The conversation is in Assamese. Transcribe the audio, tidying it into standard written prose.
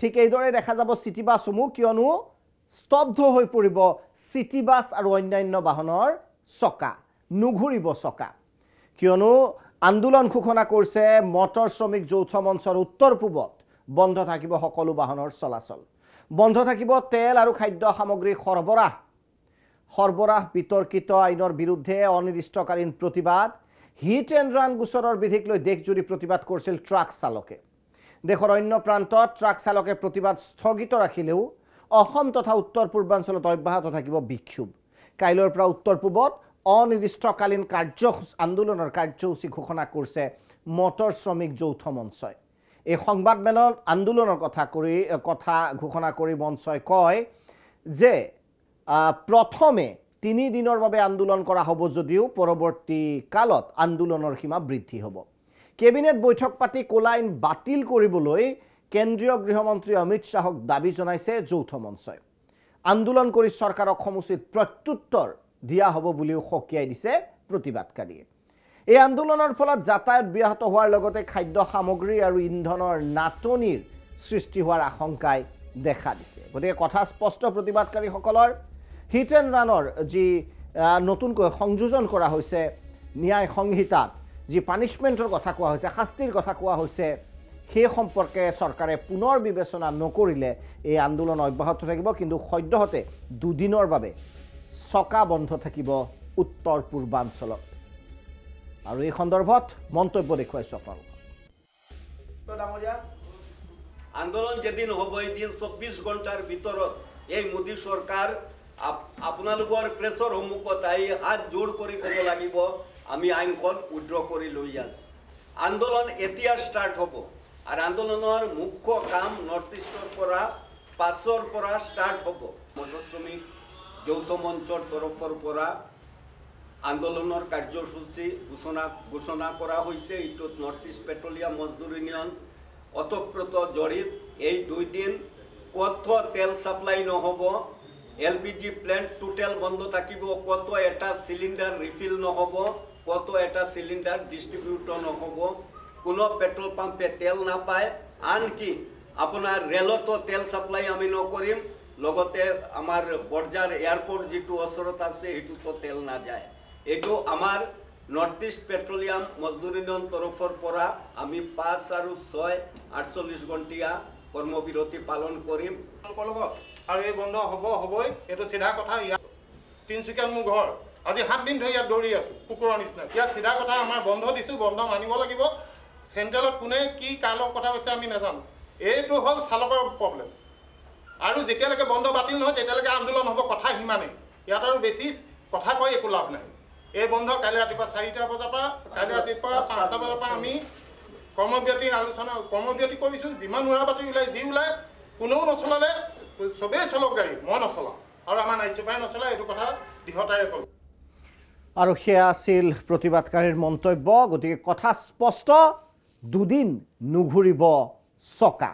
ঠিক এইদৰে দেখা যাব চিটি বাছসমূহ কিয়নো স্তব্ধ হৈ পৰিব চিটি বাছ আৰু অন্যান্য বাহনৰ চকা নুঘূৰিব চকা কিয়নো আন্দোলন ঘোষণা কৰিছে মটৰ শ্ৰমিক যৌথ মঞ্চৰ উত্তৰ পূবত বন্ধ থাকিব সকলো বাহনৰ চলাচল বন্ধ থাকিব তেল আৰু খাদ্য সামগ্ৰী সৰবৰাহ বিতৰ্কিত আইনৰ বিৰুদ্ধে অনিৰ্দিষ্টকালীন প্ৰতিবাদ হিট এণ্ড ৰান গোচৰৰ বিধিক লৈ দেশজুৰি প্ৰতিবাদ কৰিছিল ট্ৰাক চালকে দেশৰ অন্য প্ৰান্তত ট্ৰাক চালকে প্ৰতিবাদ স্থগিত ৰাখিলেও অসম তথা উত্তৰ পূৰ্বাঞ্চলত অব্যাহত থাকিব বিক্ষোভ কাইলৈৰ পৰা উত্তৰ পূবত অনিৰ্দিষ্টকালীন আন্দোলনৰ কাৰ্যসূচী ঘোষণা কৰিছে মটৰ শ্ৰমিক যৌথ মঞ্চই এই সংবাদমেলত আন্দোলনৰ কথা ঘোষণা কৰি মঞ্চই কয় যে প্ৰথমে 3 দিনৰ বাবে আন্দোলন কৰা হ'ব যদিও পৰৱৰ্তী কালত আন্দোলনৰ সীমা বৃদ্ধি হ'ব কেবিনেট বৈঠক পাতি কোলাইন বাতিল কৰিবলৈ কেন্দ্ৰীয় গৃহমন্ত্ৰী অমিত শাহক দাবী জনাইছে যৌথ মঞ্চই আন্দোলন কৰি চৰকাৰক সমুচিত প্ৰত্যুত্তৰ দিয়া হ'ব বুলিও সকীয়াই দিছে প্ৰতিবাদকাৰীয়ে এই আন্দোলনৰ ফলত যাতায়াত ব্যাহত হোৱাৰ লগতে খাদ্য সামগ্ৰী আৰু ইন্ধনৰ নাটনিৰ সৃষ্টি হোৱাৰ আশংকাই দেখা দিছে গতিকে কথা স্পষ্ট প্ৰতিবাদকাৰীসকলৰ হিট এণ্ড ৰানৰ যি নতুনকৈ সংযোজন কৰা হৈছে ন্যায় সংহিতাত যি পানিশমেণ্টৰ কথা কোৱা হৈছে শাস্তিৰ কথা কোৱা হৈছে সেই সম্পৰ্কে চৰকাৰে পুনৰ বিবেচনা নকৰিলে এই আন্দোলন অব্যাহত থাকিব কিন্তু সদ্যহতে 2 দিনৰ বাবে চকা বন্ধ থাকিব উত্তৰ পূৰ্বাঞ্চলত আৰু এই সন্দৰ্ভত মন্তব্য দেখুৱাইছো আপোনালোকক আন্দোলন যেদিন হ'ব এদিন 24 ঘণ্টাৰ ভিতৰত এই মোদী চৰকাৰ আপোনালোকৰ প্ৰেছৰ সন্মুখত আহি হাত জোৰ কৰি ক'ব লাগিব আমি আইনখন উইথড্ৰ কৰি লৈ আছোঁ আন্দোলন এতিয়া ষ্টাৰ্ট হ'ব আৰু আন্দোলনৰ মুখ্য কাম নৰ্থ ইষ্টৰ পৰা 5ৰ পৰা ষ্টাৰ্ট হ'ব মটৰ শ্ৰমিক যৌথ মঞ্চৰ তৰফৰ পৰা আন্দোলনৰ কাৰ্যসূচী ঘোষণা কৰা হৈছে এইটোত নৰ্থ ইষ্ট পেট্ৰলিয়াম মজদুৰ ইউনিয়ন অতঃপ্ৰত জড়িত এই 2 দিন কত তেল সাপ্লাই নহ'ব LPG প্লান্ট টোটাল বন্ধ থাকিব কত এটা সিলিন্ডার রিফিল নহ'ব কত এটা সিলিন্ডার ডিস্ট্রিবিউটর নহ'ব কোনো পেট্রোল পাম্পে তেল নাপায় আনকি আপোনাৰ ৰেলতো তেল সাপ্লাই আমি নকৰিম লগতে আমাৰ বৰ্জাৰ এয়াৰপোৰ্ট যেটো ওচৰত আছে হেতুতো তেল না যায় এটো আমাৰ নৰ্থ ইষ্ট পেট্ৰলিয়াম মজদুৰ ইউনিয়ন তৰফৰ পৰা আমি 5 আৰু 6 48 ঘণ্টিয়া কৰ্মবিৰতি পালন কৰিম আৰু এই বন্ধ হ'বই এটো সিধা কথা তিনচুকীয়াত মোৰ ঘৰ আজি 7 দিন ধৰি ইয়াত দৌৰি আছো কুকুৰৰ নিচিনা ইয়াত সিধা কথা আমাৰ বন্ধ দিছো বন্ধ মানিব লাগিব সেন্ট্ৰেলত কোনে কি কালৰ কথা কৈছে আমি নাজানো এইটো হল চালকৰ প্ৰবলেম আৰু যেতিয়ালৈকে বন্ধ বাতিল নহয় তেতিয়ালৈকে আন্দোলন হ'ব কথা হিমানে ইয়াত আৰু বেছি কথা কৈ একো লাভ নাই এই বন্ধ কালি ৰাতিপুৱা 4টা বজাৰ পৰা কালি ৰাতিপুৱা 5টা বজাৰ পৰা আমি কৰ্মবিৰতি কৰিছো যিমান উৰাবাতি ওলাই যি ওলাই কোনেও নচলালে সবেই চলক গাড়ী মই নচলাওঁ আৰু আমাৰ নাইট চুপাৰে নচলা এইটো কথা দৃঢ়তাৰে কওঁ আৰু সেয়া আছিল প্ৰতিবাদকাৰীৰ মন্তব্য গতিকে কথা স্পষ্ট 2 দিন নুঘূৰিব চকা